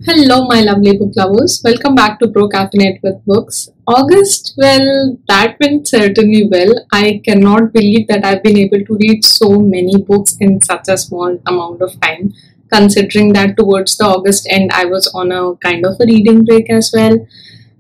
Hello, my lovely book lovers. Welcome back to Procrastinate with Books. August, well, that went certainly well. I cannot believe that I've been able to read so many books in such a small amount of time, considering that towards the August end, I was on a kind of a reading break as well.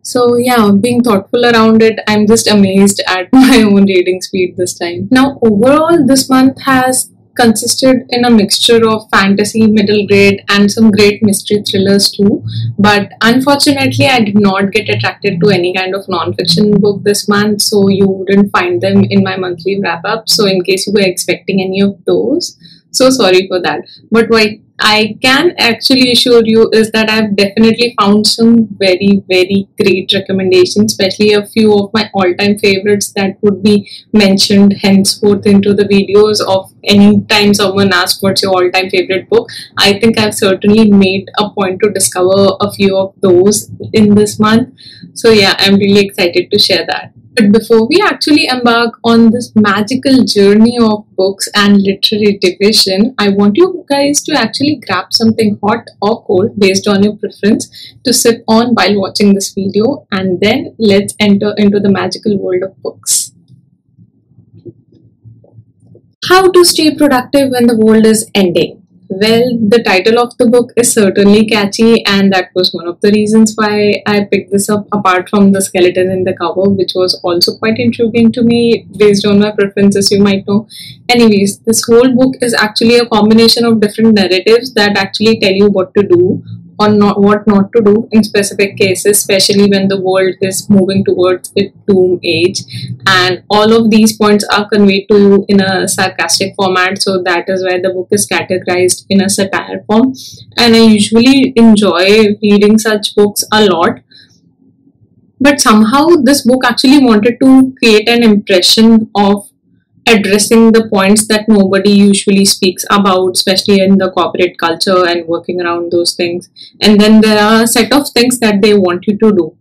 So, yeah, being thoughtful around it, I'm just amazed at my own reading speed this time. Now, overall, this month has consisted in a mixture of fantasy, middle grade, and some great mystery thrillers too. But unfortunately, I did not get attracted to any kind of non-fiction book this month, so you wouldn't find them in my monthly wrap up. So, in case you were expecting any of those, so sorry for that. But what I can actually assure you is that I've definitely found some very great recommendations, especially a few of my all-time favorites that would be mentioned henceforth into the videos of any time someone asks what's your all-time favorite book. I think I've certainly made a point to discover a few of those in this month. So yeah, I'm really excited to share that. But before we actually embark on this magical journey of books and literary division, I want you guys to actually grab something hot or cold based on your preference to sip on while watching this video, and then let's enter into the magical world of books. How to stay productive when the world is ending. Well, the title of the book is certainly catchy, and that was one of the reasons why I picked this up, apart from the skeleton in the cover, which was also quite intriguing to me based on my preferences, you might know. Anyways, this whole book is actually a combination of different narratives that actually tell you what to do or what not to do in specific cases, especially when the world is moving towards its doom age. And all of these points are conveyed to you in a sarcastic format, so that is why the book is categorized in a satire form. And I usually enjoy reading such books a lot. But somehow this book actually wanted to create an impression of addressing the points that nobody usually speaks about, especially in the corporate culture and working around those things. And then there are a set of things that they want you to do,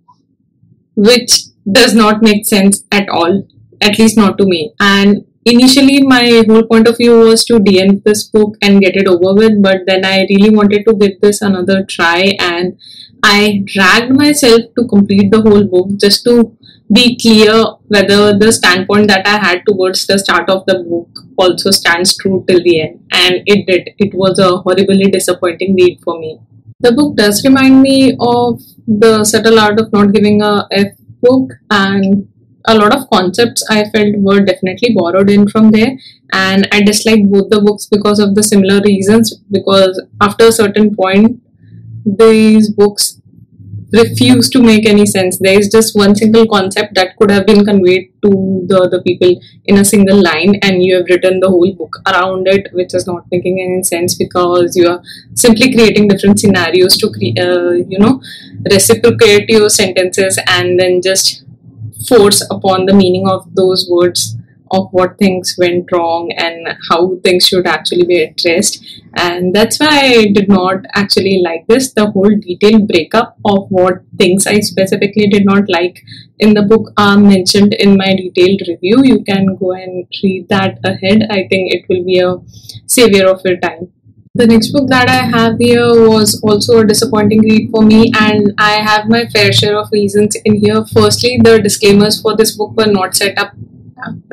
which does not make sense at all, at least not to me. And initially, my whole point of view was to DN this book and get it over with, but then I really wanted to give this another try, and I dragged myself to complete the whole book just to be clear whether the standpoint that I had towards the start of the book also stands true till the end. And it did. It was a horribly disappointing read for me. The book does remind me of the subtle art of not giving a F book, and a lot of concepts I felt were definitely borrowed in from there. And I disliked both the books because of the similar reasons, because after a certain point, these books refuse to make any sense. There is just one single concept that could have been conveyed to the other people in a single line, and you have written the whole book around it, which is not making any sense because you are simply creating different scenarios to reciprocate your sentences and then just force upon the meaning of those words of what things went wrong and how things should actually be addressed. And that's why I did not actually like this. The whole detailed breakup of what things I specifically did not like in the book are mentioned in my detailed review. You can go and read that ahead. I think it will be a savior of your time. The next book that I have here was also a disappointing read for me, and I have my fair share of reasons in here. Firstly, the disclaimers for this book were not set up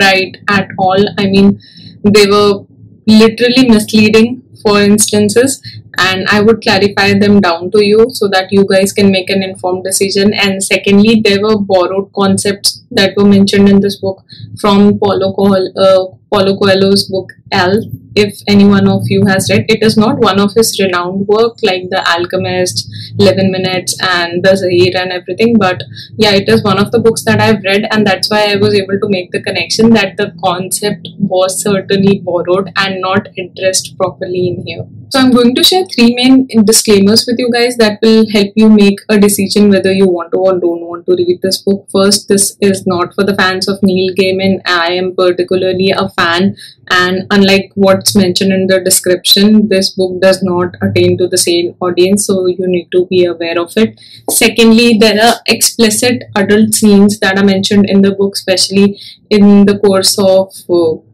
right at all. I mean, they were literally misleading for instances, and I would clarify them down to you so that you guys can make an informed decision. And secondly, there were borrowed concepts that were mentioned in this book from Paulo Coelho's book L. If any one of you has read, it is not one of his renowned work like The Alchemist, 11 Minutes, and The Zahir and everything, but yeah, it is one of the books that I've read, and that's why I was able to make the connection that the concept was certainly borrowed and not addressed properly in here. So I'm going to share three main disclaimers with you guys that will help you make a decision whether you want to or don't want to read this book. First, this is not for the fans of Neil Gaiman. I am particularly a fan and a unlike what's mentioned in the description, this book does not attain to the same audience, so you need to be aware of it. Secondly, there are explicit adult scenes that are mentioned in the book, especially in the course of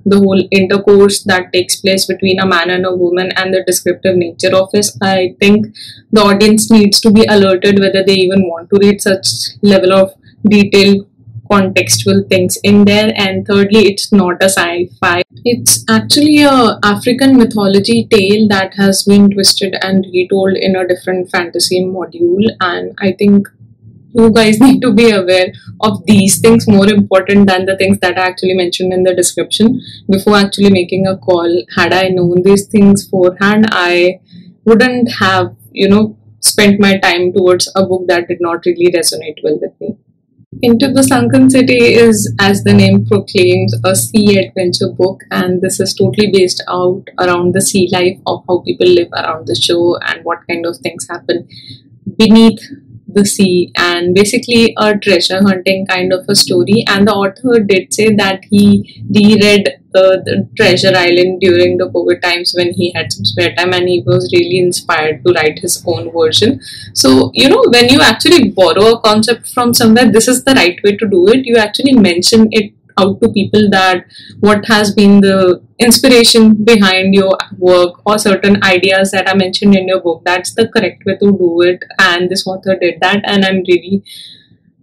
the whole intercourse that takes place between a man and a woman, and the descriptive nature of it. I think the audience needs to be alerted whether they even want to read such level of detailed contextual things in there. And thirdly, it's not a sci-fi, it's actually a African mythology tale that has been twisted and retold in a different fantasy module. And I think you guys need to be aware of these things more important than the things that are actually mentioned in the description before actually making a call. Had I known these things beforehand, I wouldn't have, spent my time towards a book that did not really resonate well with me. Into the Sunken City is, as the name proclaims, a sea adventure book, and this is totally based out around the sea life of how people live around the shore and what kind of things happen beneath the sea, and basically a treasure hunting kind of a story. And the author did say that he reread the Treasure Island during the COVID times when he had some spare time, and he was really inspired to write his own version. So, when you actually borrow a concept from somewhere, this is the right way to do it. You actually mention it out to people that what has been the inspiration behind your work or certain ideas that are mentioned in your book. That's the correct way to do it, and this author did that, and I'm really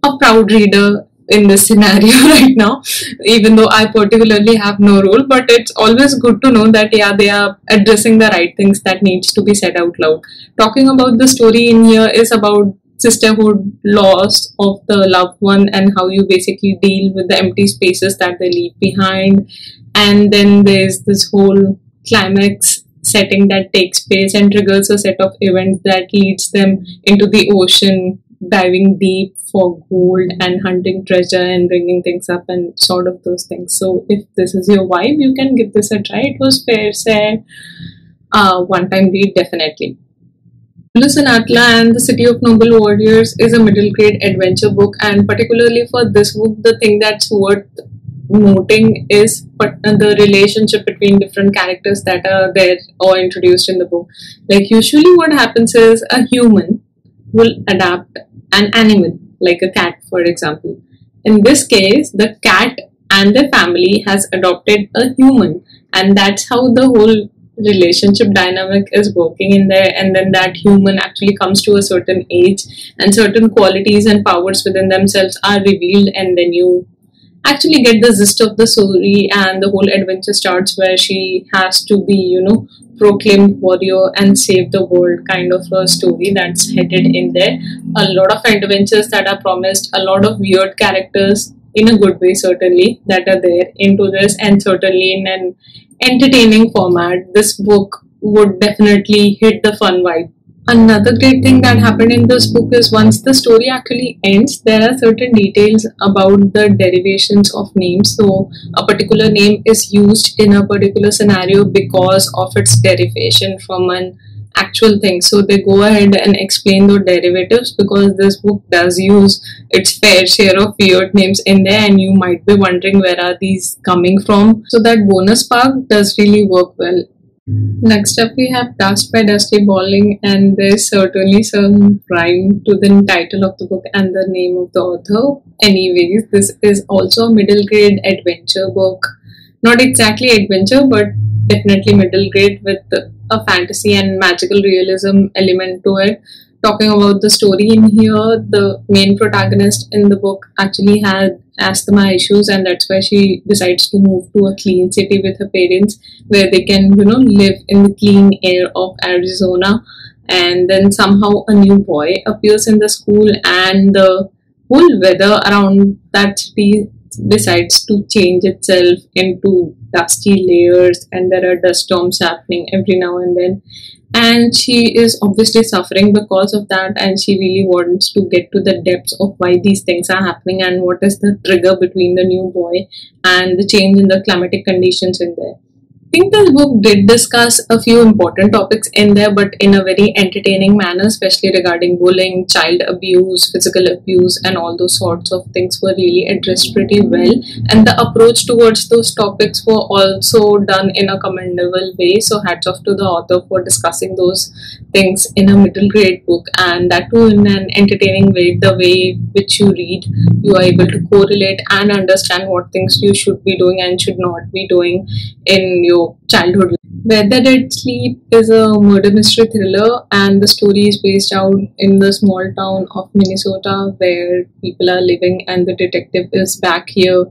a proud reader in this scenario right now, even though I particularly have no role. But it's always good to know that they are addressing the right things that needs to be said out loud. Talking about the story in here is about sisterhood, loss of the loved one, and how you basically deal with the empty spaces that they leave behind. And then there's this whole climax setting that takes place and triggers a set of events that leads them into the ocean, diving deep for gold and hunting treasure and bringing things up and sort of those things. So if this is your vibe, you can give this a try. It was fair, sad, one-time read, definitely. Lulu, Sinagtala and the City of Noble Warriors is a middle grade adventure book, and particularly for this book, the thing that's worth noting is the relationship between different characters that are there or introduced in the book. Like, usually what happens is a human will adapt an animal, like a cat, for example. In this case, the cat and the family has adopted a human, and that's how the whole relationship dynamic is working in there. And then that human actually comes to a certain age, and certain qualities and powers within themselves are revealed, and then you actually get the gist of the story, and the whole adventure starts where she has to be, proclaimed warrior and save the world kind of a story that's headed in there. A lot of adventures that are promised, a lot of weird characters in a good way, certainly, that are there into this, and certainly in an entertaining format. This book would definitely hit the fun vibe. Another great thing that happened in this book is once the story actually ends, there are certain details about the derivations of names. So a particular name is used in a particular scenario because of its derivation from an actual thing. So they go ahead and explain those derivatives, because this book does use its fair share of weird names in there, and you might be wondering where are these coming from. So that bonus part does really work well. Next up, we have Dust by Dusty Bowling, and there's certainly some rhyme to the title of the book and the name of the author. Anyways, this is also a middle grade adventure book. Not exactly adventure, but definitely middle grade, with a fantasy and magical realism element to it. Talking about the story in here, the main protagonist in the book actually had asthma issues, and that's why she decides to move to a clean city with her parents, where they can, live in the clean air of Arizona. And then somehow a new boy appears in the school, and the whole weather around that city decides to change itself into dusty layers, and there are dust storms happening every now and then. And she is obviously suffering because of that, and she really wants to get to the depths of why these things are happening and what is the trigger between the new boy and the change in the climatic conditions in there. think this book did discuss a few important topics in there, but in a very entertaining manner, especially regarding bullying, child abuse, physical abuse, and all those sorts of things were really addressed pretty well. And the approach towards those topics were also done in a commendable way. So, hats off to the author for discussing those things in a middle grade book, and that too in an entertaining way. The way which you read, you are able to correlate and understand what things you should be doing and should not be doing in your childhood. Where the Dead Sleep is a murder mystery thriller, and the story is based out in the small town of Minnesota where people are living, and the detective is back here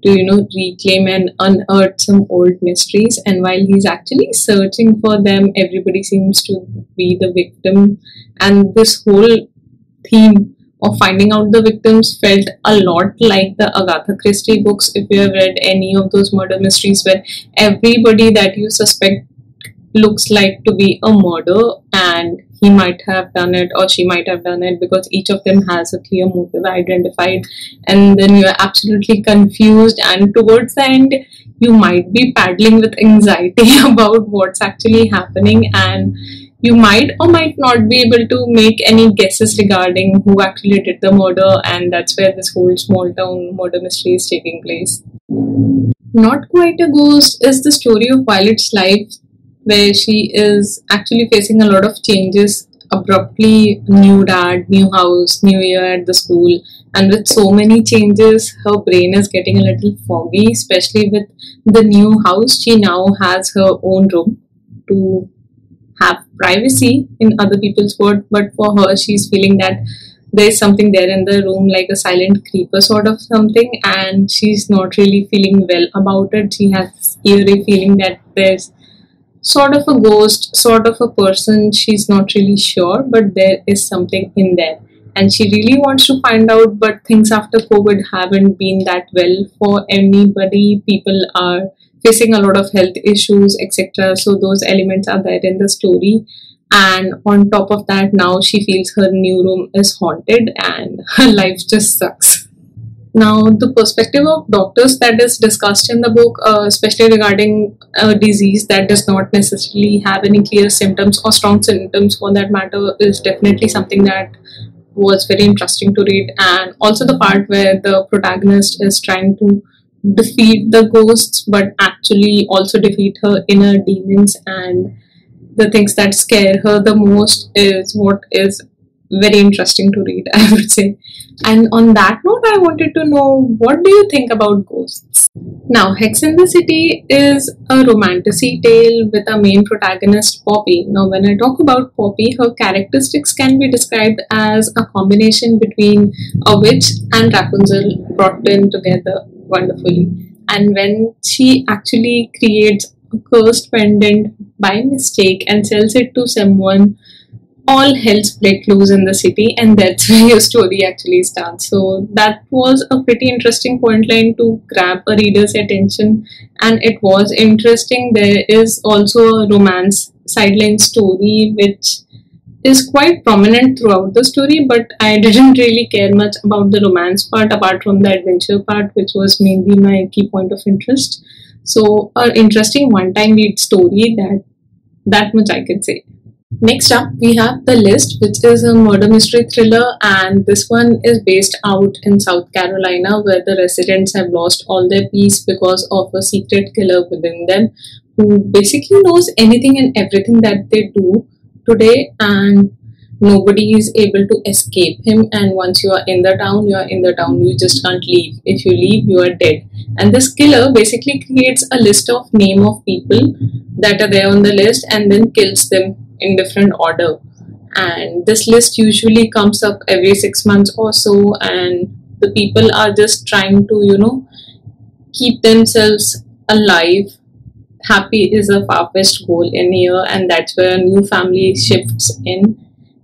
to reclaim and unearth some old mysteries. And while he's actually searching for them, everybody seems to be the victim, and this whole theme of finding out the victims felt a lot like the Agatha Christie books. If you have read any of those murder mysteries where everybody that you suspect looks like to be a murder, and he might have done it or she might have done it, because each of them has a clear motive identified, and then you're absolutely confused, and towards the end you might be paddling with anxiety about what's actually happening, and you might or might not be able to make any guesses regarding who actually did the murder, and that's where this whole small town murder mystery is taking place. Not Quite a Ghost is the story of Violet's life, where she is actually facing a lot of changes abruptly. New dad, new house, new year at the school, and with so many changes, her brain is getting a little foggy, especially with the new house. She now has her own room to have privacy in other people's world, but for her, she's feeling that there's something there in the room, like a silent creeper sort of something, and she's not really feeling well about it. She has this eerie feeling that there's sort of a ghost, sort of a person. She's not really sure, but there is something in there, and she really wants to find out. But things after COVID haven't been that well for anybody. People are facing a lot of health issues, etc. So those elements are there in the story. And on top of that, now she feels her new room is haunted and her life just sucks. Now, the perspective of doctors that is discussed in the book, especially regarding a disease that does not necessarily have any clear symptoms or strong symptoms for that matter, is definitely something that was very interesting to read. And also the part where the protagonist is trying to defeat the ghosts, but actually also defeat her inner demons, and the things that scare her the most is what is very interesting to read, I would say. And on that note, I wanted to know, what do you think about ghosts? Now, Hex in the City is a romantasy tale with a main protagonist, Poppy. Now, when I talk about Poppy, her characteristics can be described as a combination between a witch and Rapunzel brought in together wonderfully. And when she actually creates a cursed pendant by mistake and sells it to someone, all hell's break loose in the city, and that's where your story actually starts. So that was a pretty interesting point line to grab a reader's attention, and it was interesting. There is also a romance sideline story which is quite prominent throughout the story, but I didn't really care much about the romance part apart from the adventure part, which was mainly my key point of interest. So an interesting one-time read story, that much I could say. Next up, we have The List, which is a murder mystery thriller, and this one is based out in South Carolina, where the residents have lost all their peace because of a secret killer within them who basically knows anything and everything that they do today, and nobody is able to escape him. And once you are in the town, you are in the town. You just can't leave. If you leave, you are dead. And this killer basically creates a list of name of people that are there on the list and then kills them in different order. And this list usually comes up every 6 months or so, and the people are just trying to keep themselves alive. Happy is a far-fetched goal in here, and that's where a new family shifts in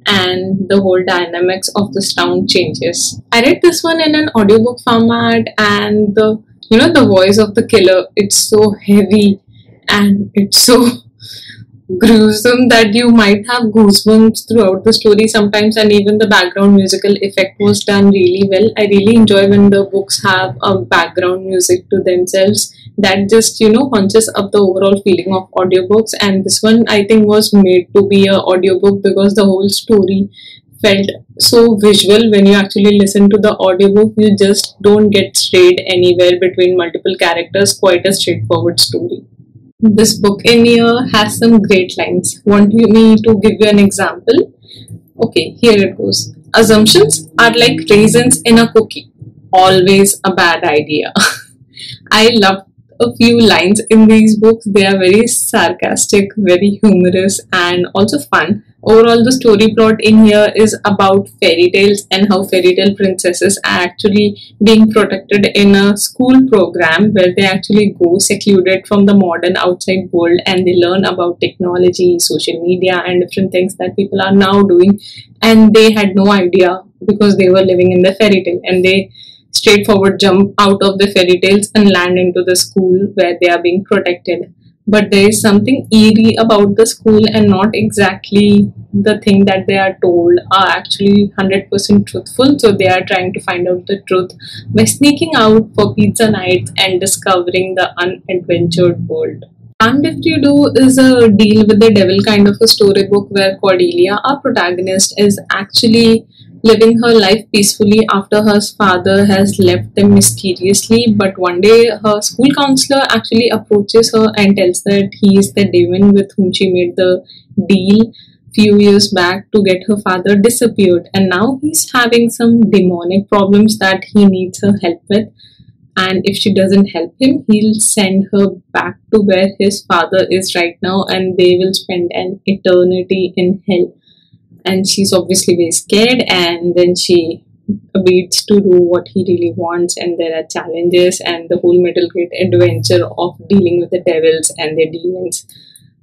and the whole dynamics of this town changes. I read this one in an audiobook format, and the voice of the killer, it's so heavy and it's so gruesome that you might have goosebumps throughout the story sometimes, and even the background musical effect was done really well. I really enjoy when the books have a background music to themselves that just hunches up the overall feeling of audiobooks, and this one I think was made to be a audiobook because the whole story felt so visual. When you actually listen to the audiobook, you just don't get strayed anywhere between multiple characters. Quite a straightforward story. This book in here has some great lines. Want me to give you an example? Okay, here it goes. Assumptions are like raisins in a cookie. Always a bad idea. I love a few lines in these books. They are very sarcastic, very humorous, and also fun. Overall, the story plot in here is about fairy tales and how fairy tale princesses are actually being protected in a school program where they actually go secluded from the modern outside world, and they learn about technology, social media, and different things that people are now doing. And they had no idea because they were living in the fairy tale, and they straightforward jump out of the fairy tales and land into the school where they are being protected. But there is something eerie about the school, and not exactly the thing that they are told are actually 100% truthful. So they are trying to find out the truth by sneaking out for pizza nights and discovering the unadventured world. And If You Do is a deal with the devil kind of a storybook where Cordelia, our protagonist, is actually living her life peacefully after her father has left them mysteriously. But one day, her school counselor actually approaches her and tells her that he is the demon with whom she made the deal few years back to get her father disappeared, and now he's having some demonic problems that he needs her help with. And if she doesn't help him, he'll send her back to where his father is right now, and they will spend an eternity in hell. And she's obviously very scared, and then she agrees to do what he really wants, and there are challenges, and the whole middle grade adventure of dealing with the devils and their demons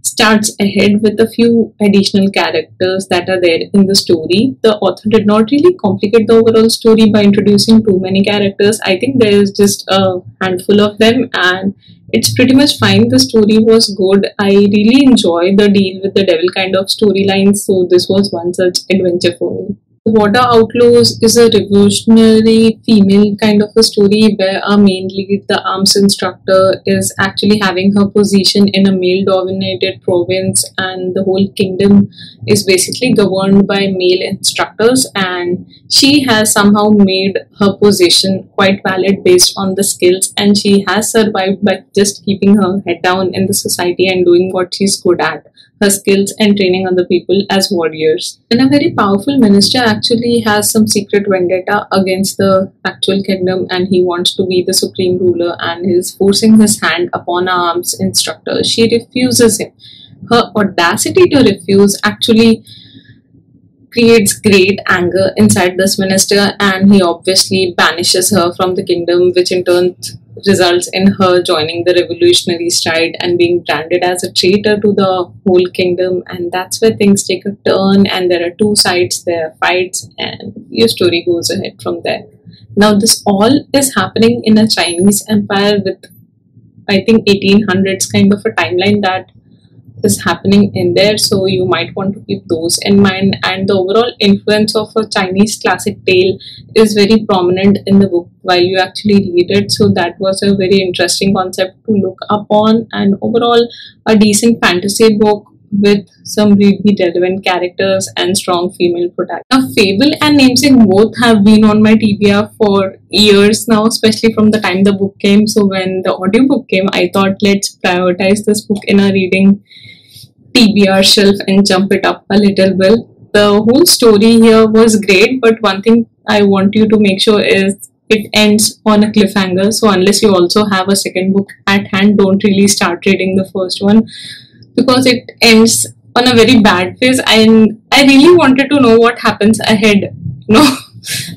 starts ahead with a few additional characters that are there in the story. The author did not really complicate the overall story by introducing too many characters. I think there is just a handful of them, and it's pretty much fine. The story was good. I really enjoy the deal with the devil kind of storylines, so this was one such adventure for me. Water Outlaws is a revolutionary female kind of a story where our main lead, the arms instructor, is actually having her position in a male dominated province, and the whole kingdom is basically governed by male instructors, and she has somehow made her position quite valid based on the skills, and she has survived by just keeping her head down in the society and doing what she's good at, her skills and training other people as warriors. And a very powerful minister actually has some secret vendetta against the actual kingdom, and he wants to be the supreme ruler, and is forcing his hand upon our arms instructor. She refuses him. Her audacity to refuse actually creates great anger inside this minister, and he obviously banishes her from the kingdom, which in turn results in her joining the revolutionary stride and being branded as a traitor to the whole kingdom. And that's where things take a turn, and there are two sides, there are fights, and your story goes ahead from there. Now this all is happening in a Chinese empire with, I think, 1800s kind of a timeline that is happening in there, so you might want to keep those in mind. And the overall influence of a Chinese classic tale is very prominent in the book while you actually read it, so that was a very interesting concept to look upon. And overall, a decent fantasy book with some really relevant characters and strong female protagonists. Now, Fable and Namesake both have been on my TBR for years now, especially from the time the book came. So when the audiobook came, I thought let's prioritize this book in our reading TBR shelf and jump it up a little bit. The whole story here was great, but one thing I want you to make sure is it ends on a cliffhanger. So unless you also have a second book at hand, don't really start reading the first one, because it ends on a very bad phase, and I really wanted to know what happens ahead,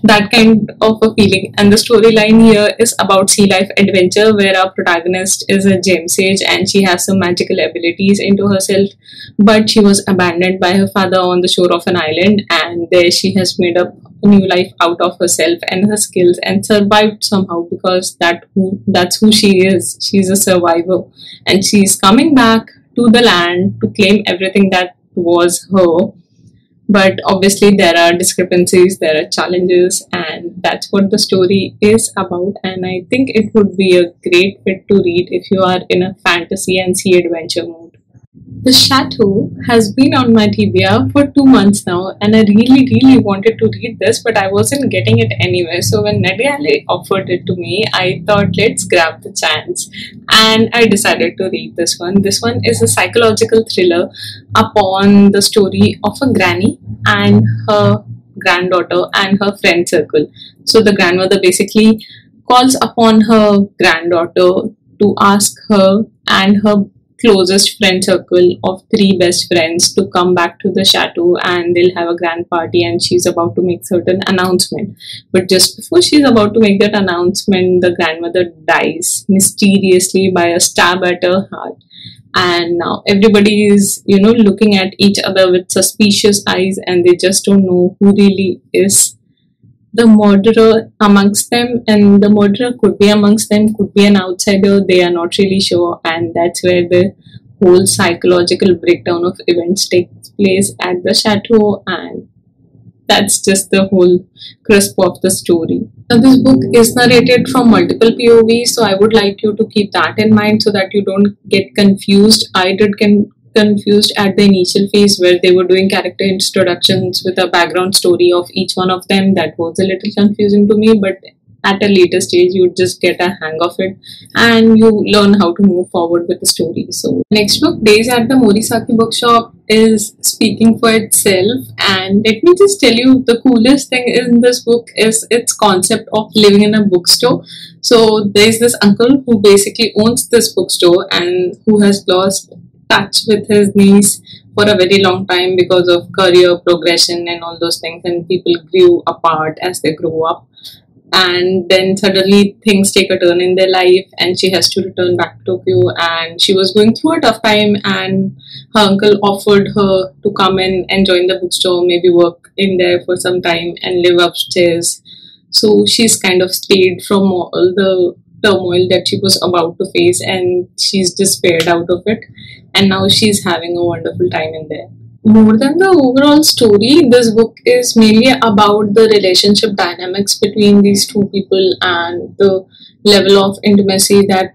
that kind of a feeling. And the storyline here is about sea life adventure, where our protagonist is a gem sage and she has some magical abilities into herself, but she was abandoned by her father on the shore of an island, and there she has made up a new life out of herself and her skills and survived somehow, because that's who she is. She's a survivor, and she's coming back to the land to claim everything that was her. But obviously, there are discrepancies, there are challenges, and that's what the story is about. And I think it would be a great fit to read if you are in a fantasy and sea adventure mood. The Chateau has been on my TBR for 2 months now, and I really wanted to read this, but I wasn't getting it anywhere. So when Nadiale offered it to me, I thought let's grab the chance, and I decided to read this one. This one is a psychological thriller upon the story of a granny and her granddaughter and her friend circle. So the grandmother basically calls upon her granddaughter to ask her and her closest friend circle of three best friends to come back to the chateau, and they'll have a grand party, and she's about to make certain announcement. But just before she's about to make that announcement, the grandmother dies mysteriously by a stab at her heart. And now everybody is, looking at each other with suspicious eyes, and they just don't know who really is the murderer amongst them. And the murderer could be amongst them, could be an outsider, they are not really sure. And that's where the whole psychological breakdown of events takes place at the chateau, and that's just the whole crisp of the story. Now, this book is narrated from multiple POVs, so I would like you to keep that in mind so that you don't get confused. I did confused at the initial phase where they were doing character introductions with a background story of each one of them. That was a little confusing to me, but at a later stage you just get a hang of it and you learn how to move forward with the story. So next book, Days at the Morisaki Bookshop, is speaking for itself, and let me just tell you, the coolest thing in this book is its concept of living in a bookstore. So there's this uncle who basically owns this bookstore and who has lost touch with his niece for a very long time because of career progression and all those things, and people grew apart as they grew up. And then suddenly things take a turn in their life and she has to return back to Tokyo, and she was going through a tough time, and her uncle offered her to come in and join the bookstore, maybe work in there for some time and live upstairs. So she's kind of stayed from all the turmoil that she was about to face, and she's despaired out of it, and now she's having a wonderful time in there. More than the overall story, this book is mainly about the relationship dynamics between these two people and the level of intimacy that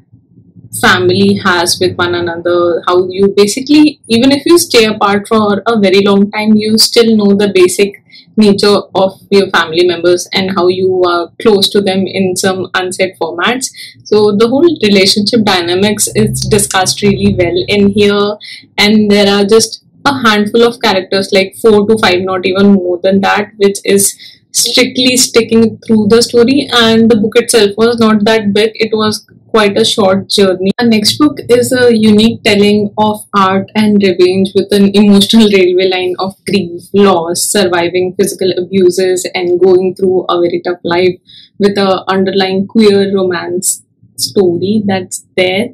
family has with one another. How you basically, even if you stay apart for a very long time, you still know the basic nature of your family members and how you are close to them in some unsaid formats. So the whole relationship dynamics is discussed really well in here, and there are just a handful of characters, like 4 to 5, not even more than that, which is strictly sticking through the story. And the book itself was not that big, it was quite a short journey. The next book is a unique telling of art and revenge with an emotional railway line of grief, loss, surviving physical abuses, and going through a very tough life with a underlying queer romance story that's there.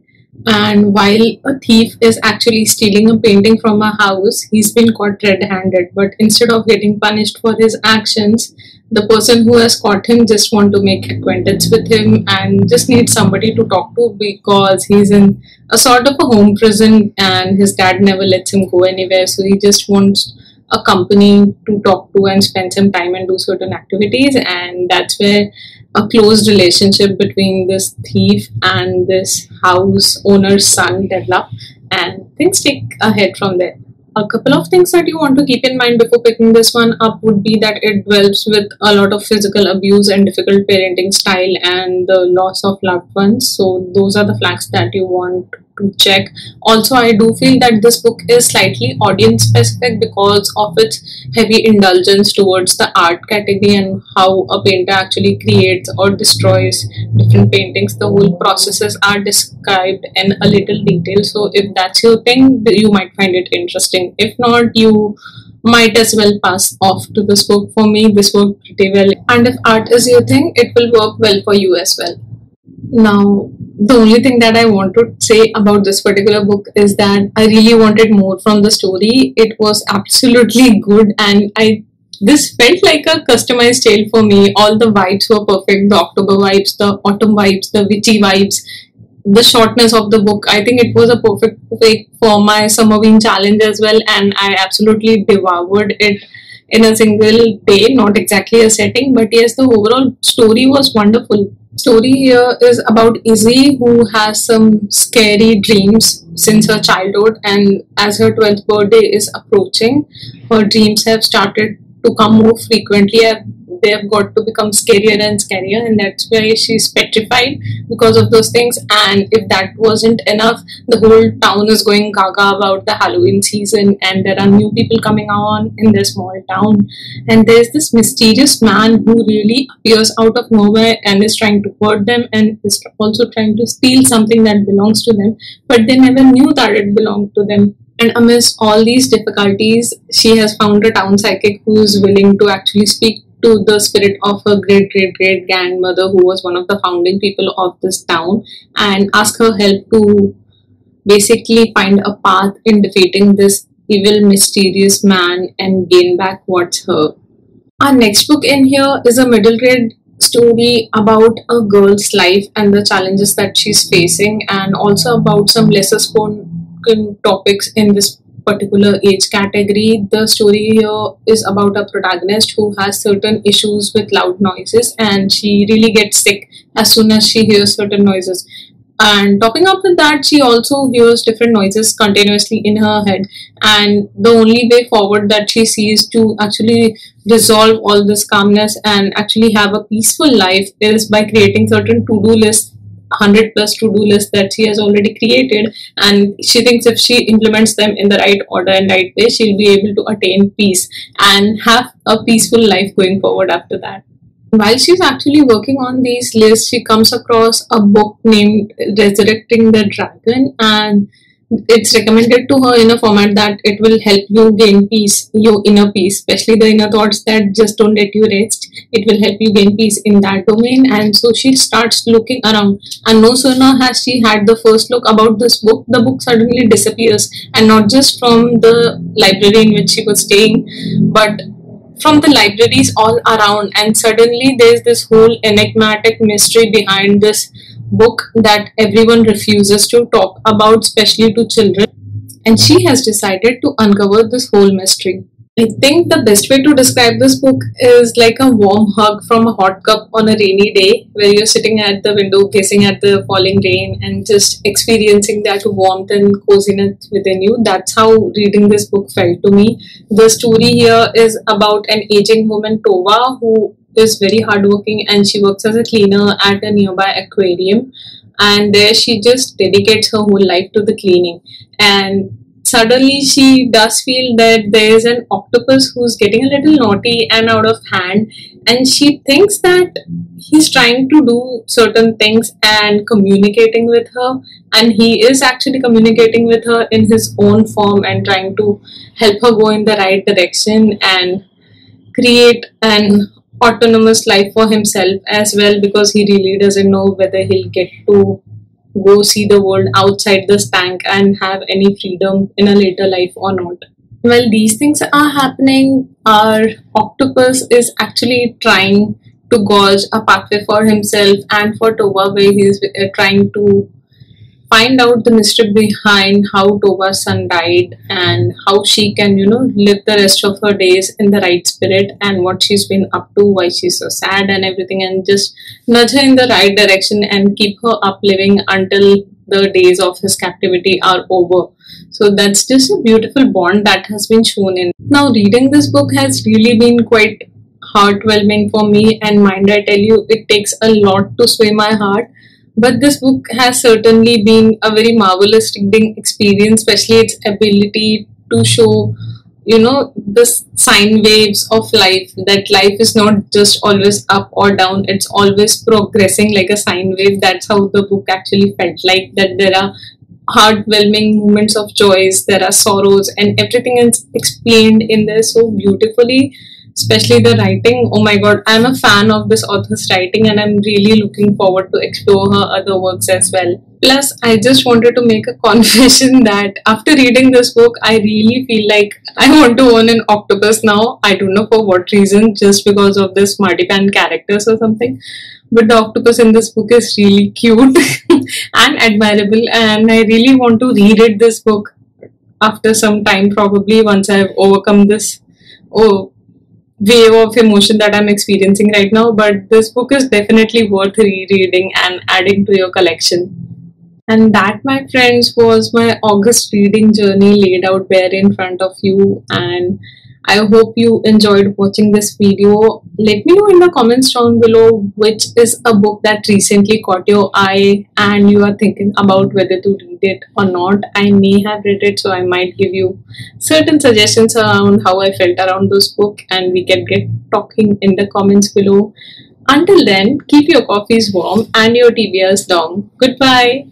And while a thief is actually stealing a painting from a house, he's been caught red-handed. But instead of getting punished for his actions, the person who has caught him just want to make acquaintance with him and just needs somebody to talk to, because he's in a sort of a home prison and his dad never lets him go anywhere. So he just wants a company to talk to and spend some time and do certain activities. And that's where a close relationship between this thief and this house owner's son develop, and things take a head from there. A couple of things that you want to keep in mind before picking this one up would be that it dwells with a lot of physical abuse and difficult parenting style and the loss of loved ones. So those are the flags that you want to check. Also, I do feel that this book is slightly audience specific because of its heavy indulgence towards the art category and how a painter actually creates or destroys different paintings. The whole processes are described in a little detail. So if that's your thing, you might find it interesting. If not, you might as well pass off to this book. For me, this worked pretty well, and if art is your thing, it will work well for you as well. Now, the only thing that I want to say about this particular book is that I really wanted more from the story. It was absolutely good, and this felt like a customized tale for me. All the vibes were perfect, the October vibes, the autumn vibes, the witchy vibes. the shortness of the book. I think it was a perfect way for my Summerween challenge as well, and I absolutely devoured it in a single day. Not exactly a setting, but yes, the overall story was wonderful. Story here is about Izzy, who has some scary dreams since her childhood, and as her 12th birthday is approaching, her dreams have started to come more frequently. They have got to become scarier and scarier, and that's why she's petrified because of those things. And if that wasn't enough, the whole town is going gaga about the Halloween season, and there are new people coming on in the small town. And there's this mysterious man who really appears out of nowhere and is trying to hurt them and is also trying to steal something that belongs to them, but they never knew that it belonged to them. And amidst all these difficulties, she has found a town psychic who is willing to actually speak to the spirit of her great great great grandmother, who was one of the founding people of this town, and ask her help to basically find a path in defeating this evil, mysterious man and gain back what's her. Our next book in here is a middle grade story about a girl's life and the challenges that she's facing, and also about some lesser spoken topics in this particular age category. The story here is about a protagonist who has certain issues with loud noises, and she really gets sick as soon as she hears certain noises. And topping up with that, she also hears different noises continuously in her head, and the only way forward that she sees to actually resolve all this calmness and actually have a peaceful life is by creating certain to-do lists, 100 plus to-do lists that she has already created, and she thinks if she implements them in the right order and right way, she'll be able to attain peace and have a peaceful life going forward after that. While she's actually working on these lists, she comes across a book named Resurrecting the Dragon, and it's recommended to her in a format that it will help you gain peace, your inner peace, especially the inner thoughts that just don't let you rest. It will help you gain peace in that domain. And so she starts looking around, and no sooner has she had the first look about this book, the book suddenly disappears, and not just from the library in which she was staying, but from the libraries all around. And suddenly there's this whole enigmatic mystery behind this book that everyone refuses to talk about, especially to children, and she has decided to uncover this whole mystery. I think the best way to describe this book is like a warm hug from a hot cup on a rainy day, where you're sitting at the window gazing at the falling rain and just experiencing that warmth and coziness within you. That's how reading this book felt to me. The story here is about an aging woman, Tova, who is very hardworking, and she works as a cleaner at a nearby aquarium, and there she just dedicates her whole life to the cleaning. And suddenly she does feel that there is an octopus who's getting a little naughty and out of hand, and she thinks that he's trying to do certain things and communicating with her, and he is actually communicating with her in his own form and trying to help her go in the right direction and create an autonomous life for himself as well, because he really doesn't know whether he'll get to go see the world outside this tank and have any freedom in a later life or not. While these things are happening, our octopus is actually trying to gauge a pathway for himself and for Tova, where he's trying to find out the mystery behind how Tova's son died and how she can, live the rest of her days in the right spirit, and what she's been up to, why she's so sad and everything, and just nudge her in the right direction and keep her up living until the days of his captivity are over. So that's just a beautiful bond that has been shown in. Now, reading this book has really been quite heartwarming for me, and mind I tell you, it takes a lot to sway my heart. But this book has certainly been a very marvelous reading experience, especially its ability to show, the sine waves of life, that life is not just always up or down, it's always progressing like a sine wave. That's how the book actually felt like, that there are heartwarming moments of joys, there are sorrows, and everything is explained in there so beautifully especially the writing. Oh my god, I'm a fan of this author's writing and I'm really looking forward to explore her other works as well. Plus, I just wanted to make a confession that after reading this book, I really feel like I want to own an octopus now. I don't know for what reason, just because of this marzipan characters or something. But the octopus in this book is really cute and admirable, and I really want to reread this book after some time, probably once I've overcome this oh, wave of emotion that I'm experiencing right now. But this book is definitely worth rereading and adding to your collection. And that, my friends, was my August reading journey laid out there in front of you. And I hope you enjoyed watching this video. Let me know in the comments down below which is a book that recently caught your eye and you are thinking about whether to read it or not. I may have read it, so I might give you certain suggestions around how I felt around this book, and we can get talking in the comments below. Until then, keep your coffees warm and your TBRs long. Goodbye.